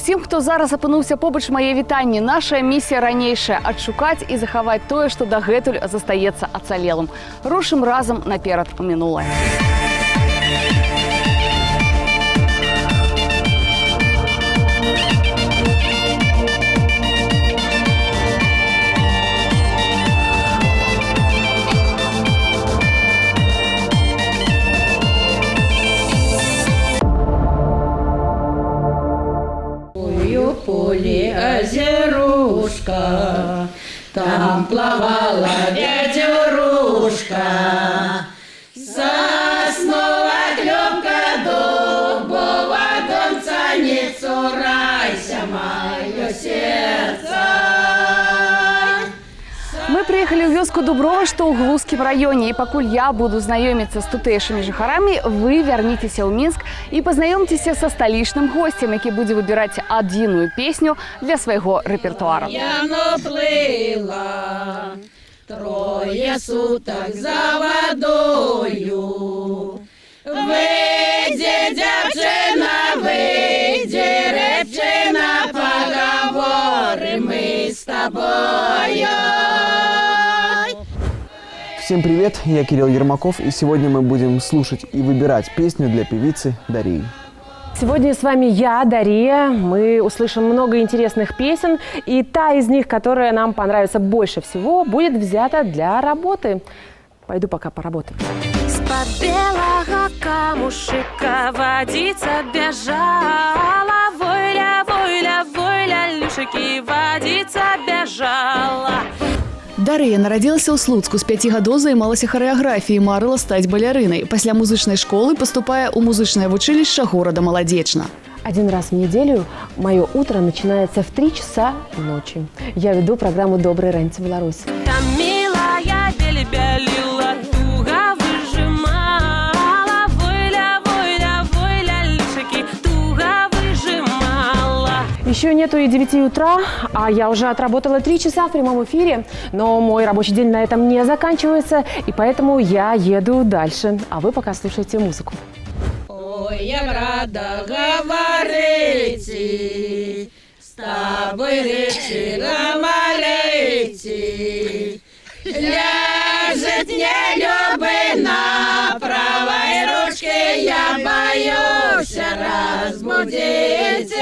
Усім, хто зараз апынуўся побач, мае вітанні. Наша місія ранейшая – адшукаць і захаваць тое, што дагэтуль застаецца ацалелым. Рушым разам наперад у мінулае. Поле озерушка, там плавала дядюрушка. Заснула клёпка дубова, донца, не цурайся, моё сердце. Мы приехали ў вёску Дуброва, што ў Глузскім раёне. І пакуль я буду знаёміцца з тутэйшымі жыхарамі, вы вярніцеся ў Мінск і пазнаёмцеся са сталічным госцем, які будзе выбіраць адзіную песню для свайго рэпертуара. Яно плыла трое сутак за водою. Выйдзе, дзяўчына, выйдзе, рэпчына, поговорим мы с тобою. Всем привет, я Кирилл Ермаков, и сегодня мы будем слушать и выбирать песню для певицы Дарьи. Сегодня с вами я, Дарья. Мы услышим много интересных песен, и та из них, которая нам понравится больше всего, будет взята для работы. Пойду пока поработаю. Из-под белого камушека водица бежала, войля, войля, войля, люшики, водица бежала. Дар'я нарадзілася ў Слуцку, з 5 гадоў займалася харэаграфіяй, марыла стаць балярынай. Пасля музычнай школы паступае ў музычнае вучылішча горада Маладзечна. Один раз в неделю мое утро начинается в 3 часа ночи. Я веду программу «Добрый ранец Беларусь». Там милая белебелила, туго выжимала, войля, войля, войля, люшики, туго выжимала. Еще нету и 9 утра, а я уже отработала 3 часа в прямом эфире. Но мой рабочий день на этом не заканчивается, и поэтому я еду дальше. А вы пока слушайте музыку. Ой, я рада говорить с тобой речи говорить. Ляжет не любы на правой ручке, я боюсь разбудить.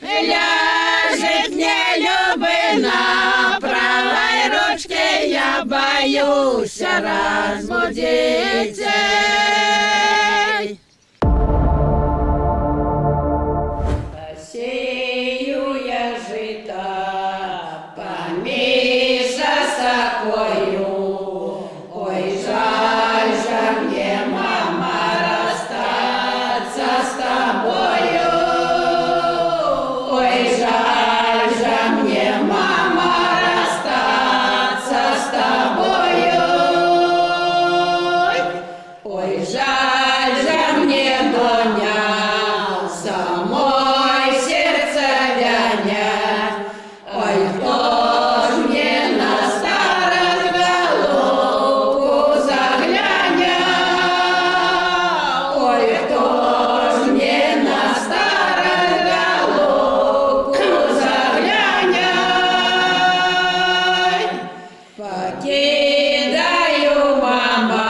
Ляжет не любы на правой ручке, я боюсь разбудить. Посею я жито помиша с такою. Ой, жаль же мне, мама, расстаться с тобою. Ой, жаль же мне, мама, расстаться с тобою. Ой, жаль же мне, Доня, самой сердце вянет. Ой, кто ж мне на старость голубку заглянет? Ой, кто ж мне на старость голубку заглянет? Покидаю, мама,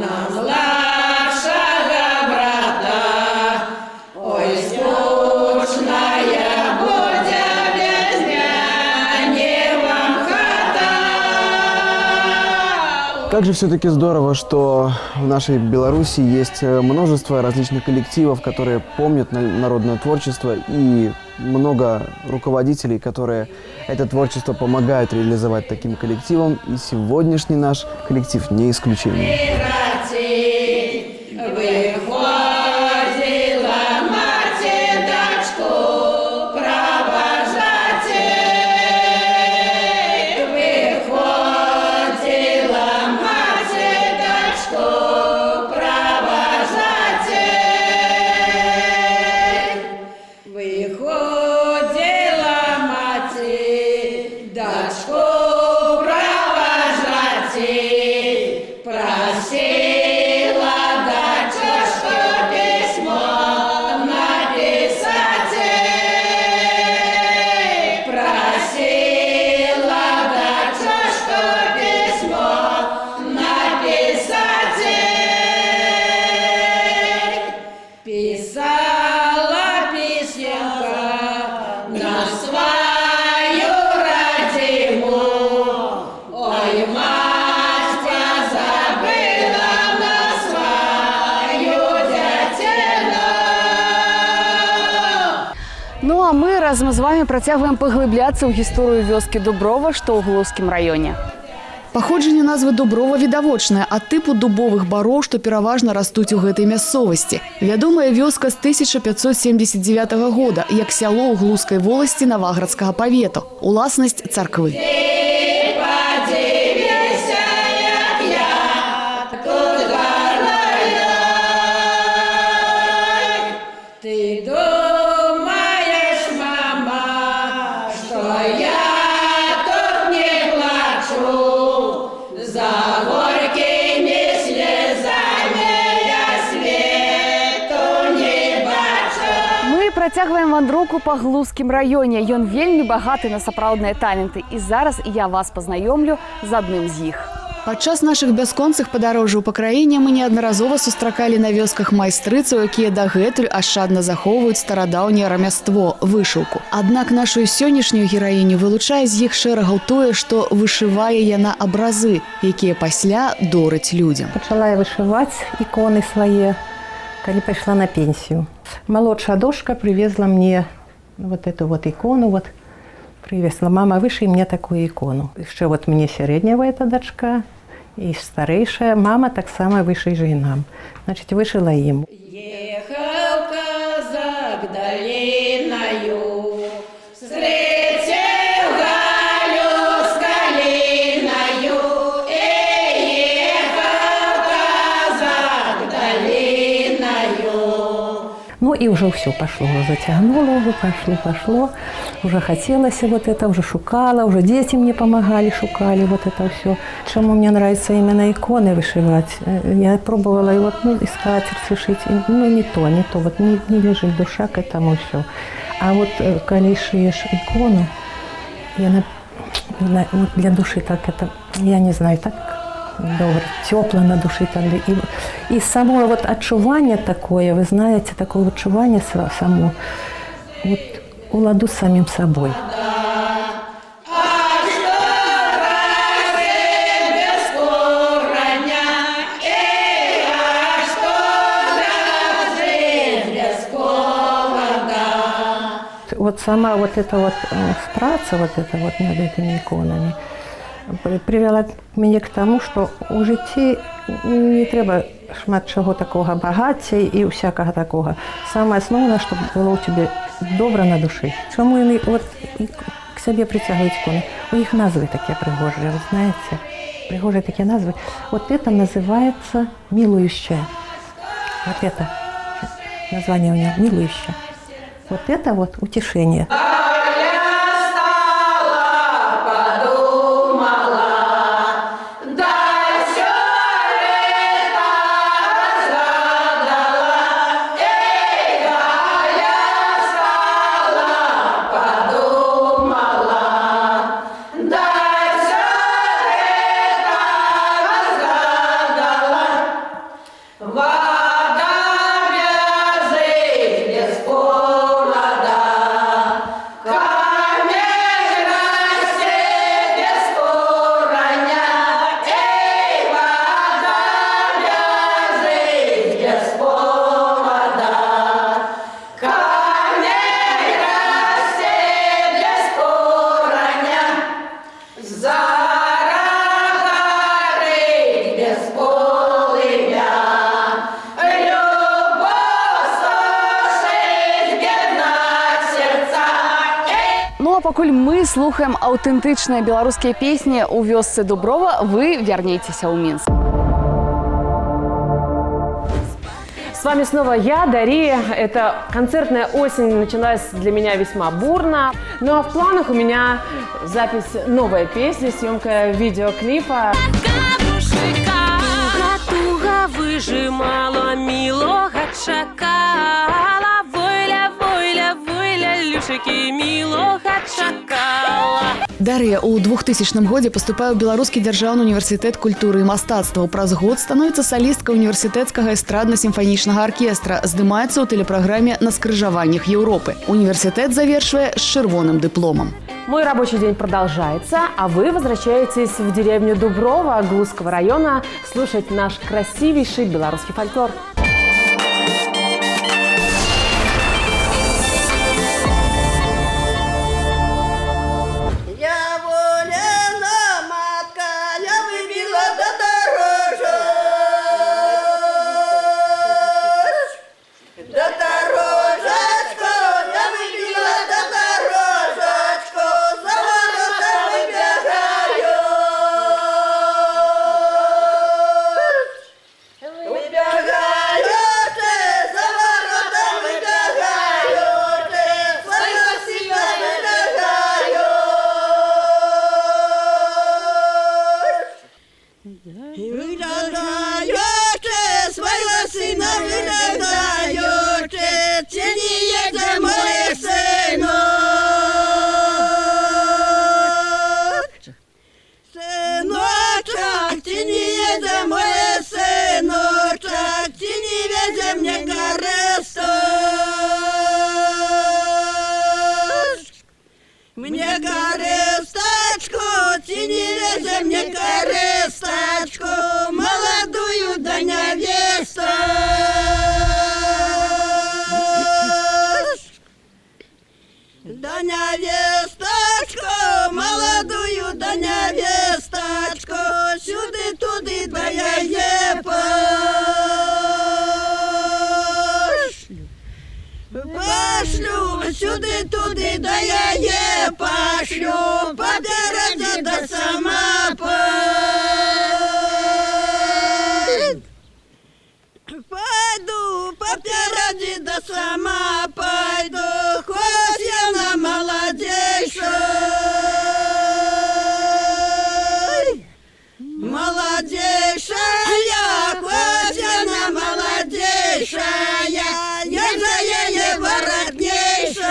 на младшего брата. Ой, скучная будет без няни вам хата. Как же все-таки здорово, что в нашей Беларуси есть множество различных коллективов, которые помнят народное творчество, и много руководителей, которые это творчество помогают реализовать таким коллективом. И сегодняшний наш коллектив не исключение. Выходила мать дочку провожать. Выходила мать дочку провожать. Выходила мать дочку провожать. Просила разам з вами працягваем паглыбляцца ў гісторыю вёскі Дуброва, што ў Глузскім раёне. Паходжанне назвы Дуброва відавочнае ад тыпу дубовых бароў, што пераважна растуць у гэтай мясцовасці. Вядомая вёска з 1579 года, як сяло ў Глузскай воласці Наваградскага павету, уласнасць царквы. Ты думаешь, мама, что я тут не плачу, за горькими слезами я свету не бачу. Мы працягваем вандроўку па Глузскім раёне. Ён вельмі багаты на сапраўдныя таленты. І зараз я вас пазнаёмлю з адным з іх. Падчас нашых бясконцых падарожжаў па краіне мы неаднаразова сустракалі на вёсках майстрыцаў, якія дагэтуль ашчадна захоўваюць старадаўняе рамяство – вышыўку. Аднак нашу сённяшнюю гераіню вылучае з іх шэрагаў тое, што вышывае яна абразы, якія пасля дорыць людзям. Пачала я вышываць іконы свае, калі пайшла на пенсію. Малодшая дочка привезла мне вот эту вот икону, вот привезла. Мама, вышей мне такую икону. Еще вот мне средняя эта дочка и старейшая. Мама так само вышей же и нам. Значит, вышила им. Ехал казак долиною, встретил Галю с калиною, ехал казак долиною. Ну и уже все пошло, уже затягнуло, уже пошло. Уже хотелось вот это, уже шукала, уже дети мне помогали, шукали вот это все. Чему мне нравится именно иконы вышивать. Я пробовала и вот, и скатерть шить, не то, вот не лежит душа к этому все. А вот когда шиешь икону, для души так это, я не знаю, так добре, тепло на душі. І само вот отчування такое, ви знаєте, таке відчування само, вот у ладу з самим собою. Вот сама вот эта вот праца вот это вот над этими иконами привела меня к тому, что у житті не треба шмат чого такого багаття і всякого такого. Саме основне, щоб було у тебе добре на душі. Чому вони от к собі притягують ікони? У них назви такі пригожі, ви знаєте? Пригожі такі назви. Вот это называется «Милующая». Вот это название у него «Милующая». Вот это вот утешение. Пакуль мы слухаем аўтэнтычныя беларускія песні ў вёсцы Дуброва, вы вернетеся ў Минск. С вами снова я, Дария. Эта концертная осень началась для меня весьма бурно. Ну а в планах у меня запись новой песни, съемка видеоклипа. Туга выжимала, милого чакала, войля, люшики, милого чакала. Дар'я у 2000 годзе паступае ў Беларускі дзяржаўны універсітэт культуры і мастацтваў. Праз год становіцца салісткай універсітэцкага эстрадна-сімфанічнага аркестра, здымаецца ў тэлепраграме «На скрыжаваннях Европы». Універсітэт завершвае з чырвоным дыпломам. Мой рабочий день продолжается, а вы возвращаетесь в деревню Дуброва Глузского района слушать наш красивейший белорусский фольклор. Выглядаючи свого сина, выглядаючи, чи не їде моє синок? Синочок, чи не їде моє синочок, чи не везе мне горесточку? Мне горесточку, чи не везе мне горесточку, молодую да невесту. Да невесточку, молодую да невесточку, сюди-туди да я пошлю, сюди-туди да я пошлю, по дорозі да сама пойду, по дорозі да сама пойду, хоть я на молодейшей, молодейшая, хоть я на молодейшая, я за ее воротнейшей.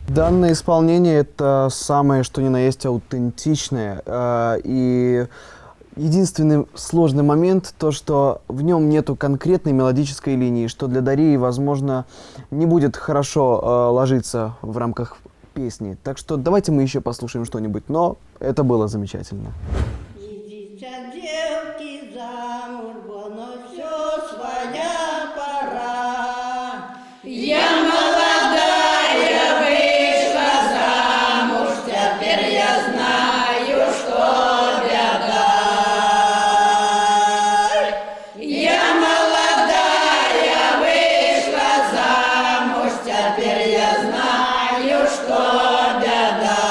Данное исполнение – это самое, что ни на есть, аутентичное. И единственный сложный момент – то, что в нем нету конкретной мелодической линии, что для Дарьи, возможно, не будет хорошо ложиться в рамках песни. Так что давайте мы еще послушаем что-нибудь, но это было замечательно. Идите, девки, замуж, но все своя пора. Я молодая вышла замуж, теперь я знаю, что беда. Я молодая вышла замуж, теперь я знаю, что беда.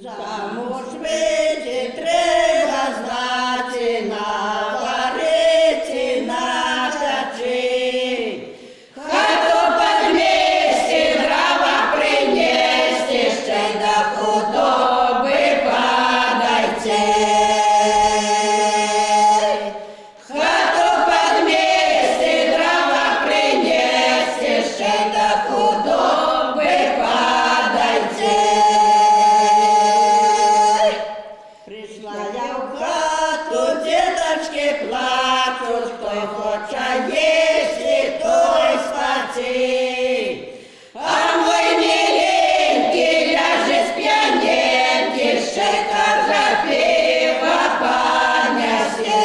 Замуж выйти треба знати, наварити, наточить. Хату подмести, дрова принести, ще й до худоби подойти. Хату подмести, дрова принести, ще й до худоби подойти. Пришла я в хату, деточки плачут, кто хоча есть, и той спати. А мой миленький ляжет с пьяненьки, ще й каже пиво поднеси.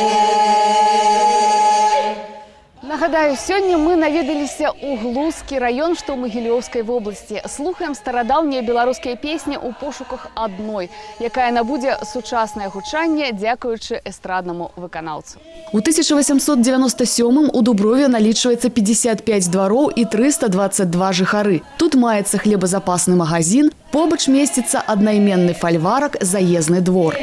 Нагадаю, сёння мы наведаліся ў Глузкі раён, што ў Магілёўскай вобласці. Слухаем старадаўнія беларускія песні ў пошуках адной, якая набудзе сучаснае гучанне дзякуючы эстраднаму выканаўцу. У 1897 у Дуброве налічваецца 55 двароў і 322 жыхары. Тут маецца хлебазапасны магазин, побач месціцца аднайменны фальварак, заездны двор.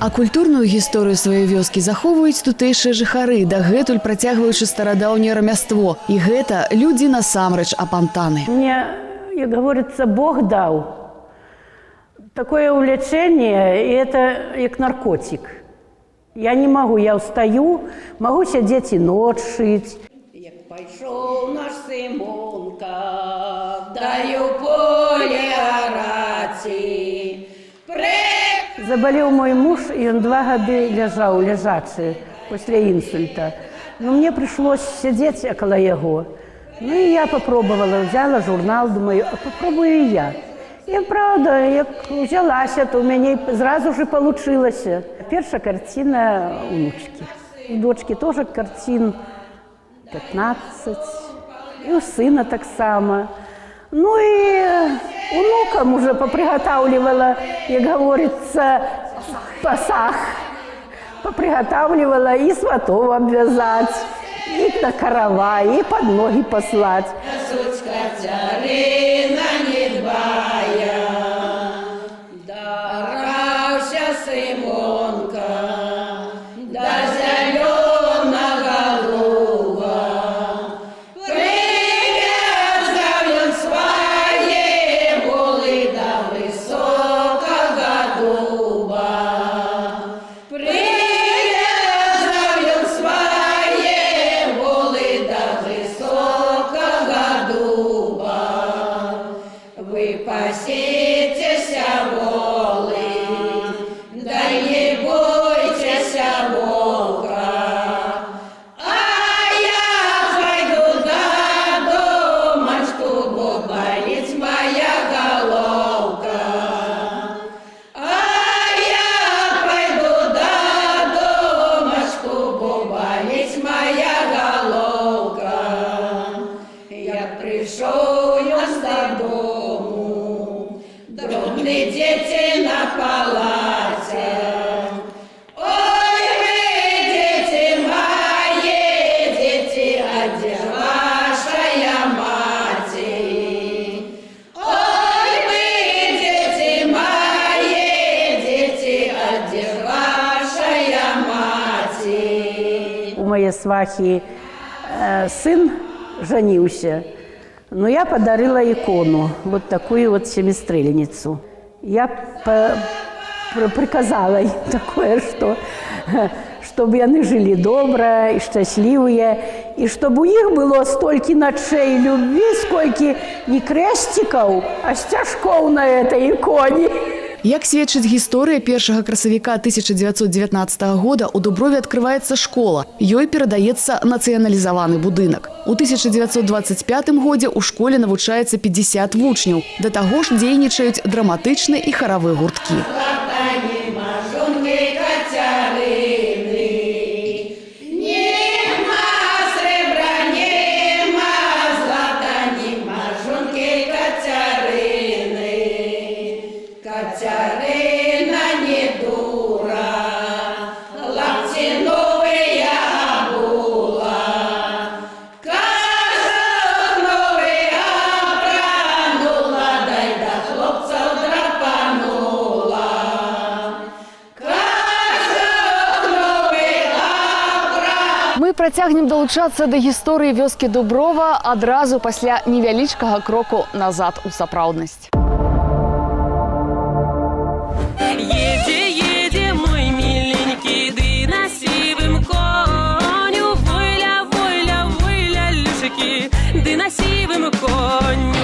А культурную гісторыю сваёй вёскі захоўваюць тутэйшыя жыхары, дагэтуль працягваючы старадаўняе рамяство. І гэта людзі насамрэч апантаны. Мне, как говорится, Бог дал такое увлечение, и это как наркотик. Я не могу, я устаю, могу сидеть и ночь шить. Як пайшов наш Симонка, даю поле орати. Заболел мой муж, и он 2 года лежал, лежачий, после инсульта. Но мне пришлось сидеть около его. Ну и я попробовала, взяла журнал, думаю, а попробую и я. И правда, я взялась, то у меня сразу же получилось. Первая картина внучки. У дочки тоже картин 15, и у сына так само. Ну и внукам уже поприготавливала, как говорится, пасах. Поприготавливала и сватов обвязать, и на каравай, и под ноги послать. Дарався Симонка, моей свахи сын женился, но я подарила икону, вот такую вот семистрельницу. Я приказала им такое, что чтобы они жили добро и счастливые, и чтобы у них было столько ночей любви, сколько не крестиков, а стяжков на этой иконе. Як сведчыць гісторыя, 1 красавіка 1919 года у Дуброве открываецца школа. Ёй перадаецца нацыяналізаваны будынак. У 1925 годзе ў школе навучаецца 50 вучняў. Да таго ж дзейнічаюць драматычны і харавы гурткі. Мы працягнем далучацца да гісторыі вёскі Дуброва адразу пасля невялічкага кроку назад у сапраўднасць. Едзе мой миленький, ды на сівым коню, войля, люшыкі, ды на сівым коню.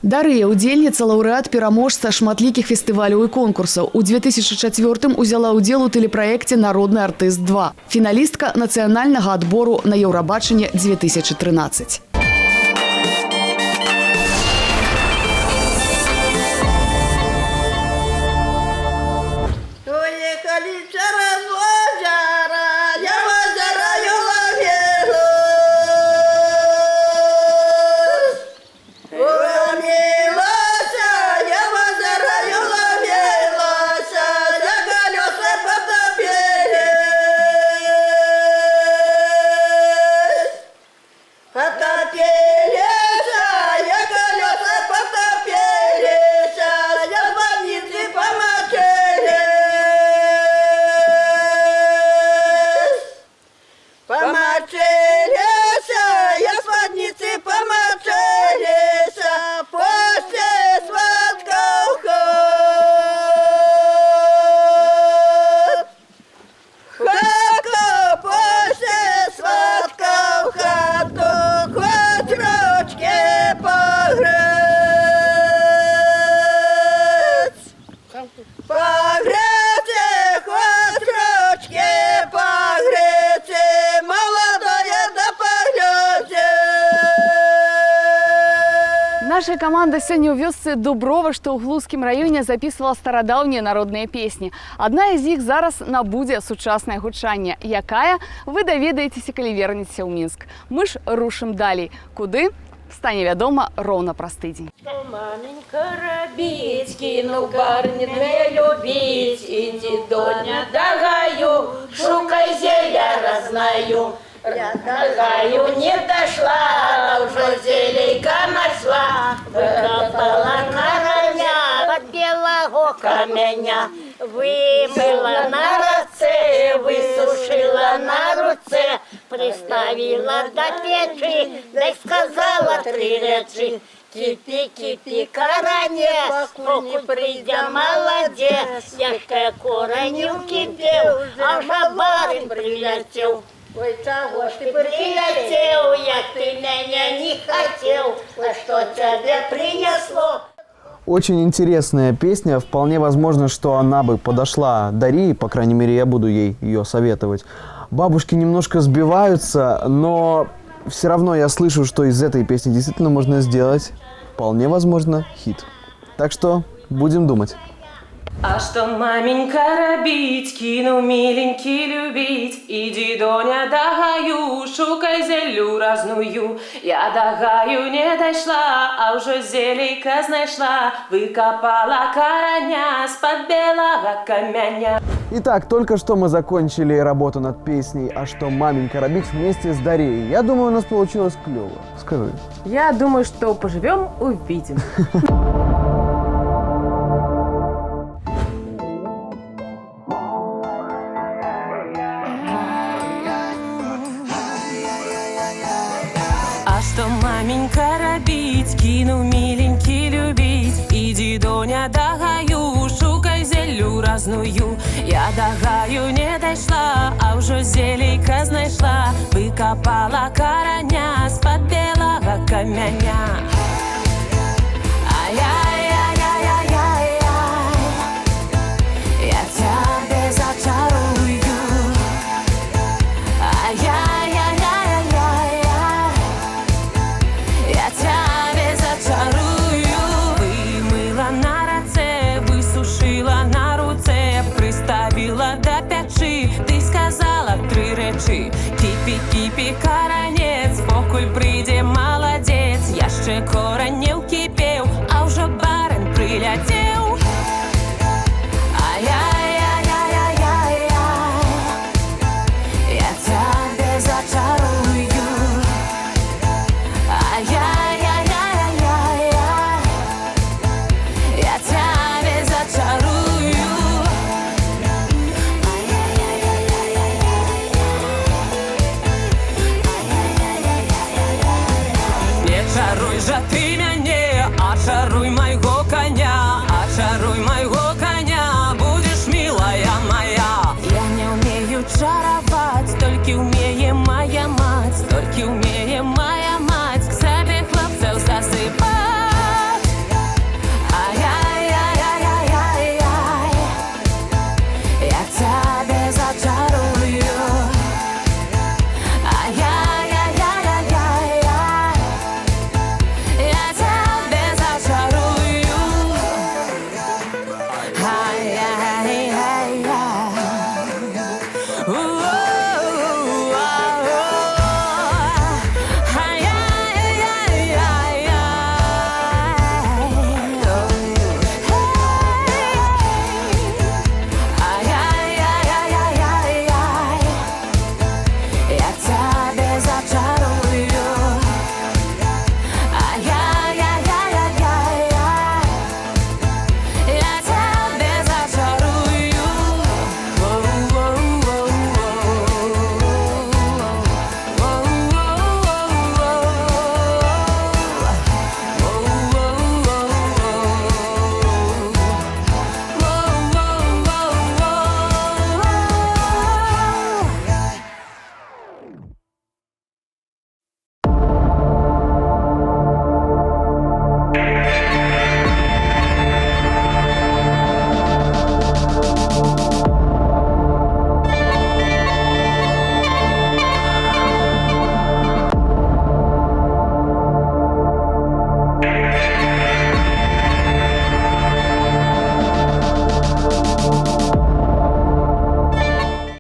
Дар'я, удзельніца, лаўрэат, пераможца шматлікіх фестываляў і конкурсаў. У 2004-м узяла ўдзел у тэлепраекце «Народны артыст 2». Фіналістка нацыянальнага адбору на Еўрабачанне 2013. Уехали через озеро, я в озеро ловила. Уломилась, я в озеро ловилась, за колеса потопились. Потопились, я колеса потопились, я в больнице помочились, я в больнице помочились, после свадков хатку, после свадков хатку, хоть ручки погреть. Погрейте, хоть ручки погрейте, молодая да погрейте. Наша команда сёння ў вёсцы Дуброва, што ў Глузскім раёне, записывала старадаўнія народныя песні. Адна з іх зараз набудзе сучаснае гучанне. Якая? Вы даведаецеся, калі вернецеся ў Мінск. Мы ж рушым далей. Куды? Стане вядома роўна праз тыдзень. Маменька робить, кинул барни две любить, иди, Доня, догаю, шукай зелья разнаю. Я догаю не дошла, уже зелейка нашла, выкопала короня под белого каменя, вымыла на роце, высушила на руце, приставила до печи, да и сказала 3 речи. Кипи, кипи, короне, поку придя молодец, яшка короню кипел, а уже барин прилетел. Ой, чего ж ты прилетел, як ты меня не хотел, а что тебе принесло? Очень интересная песня. Вполне возможно, что она бы подошла Дарье, по крайней мере, я буду ей ее советовать. Бабушки немножко сбиваются, но все равно я слышу, что из этой песни действительно можно сделать, вполне возможно, хит. Так что будем думать. А что маменька робить, кинул миленький любить, иди, Доня, догаю, шукай зелю разную. Я догаю не дошла, а уже зелейка знайшла, выкопала короня с-под белого каменя. Итак, только что мы закончили работу над песней «А что маменька робить» вместе с Дарьей. Я думаю, у нас получилось клево. Скажи. Я думаю, что поживем, увидим. что маменька робить, кину миленький любить. Иди, доня, до гаю, шукай зелю разную. Я до гаю не дошла, а уже зелейка знайшла. Выкопала короня з-под белого каменя. Ай-яй-яй-яй-яй-яй, я тебя зачарую. Ай-яй-яй-яй-яй, я тебя зачарую. Вымыла на раце, высушила на руце, приставила до печи. Ты сказала 3 речі: кипі, кипі, коронець, покуль прийде молодець. Я ще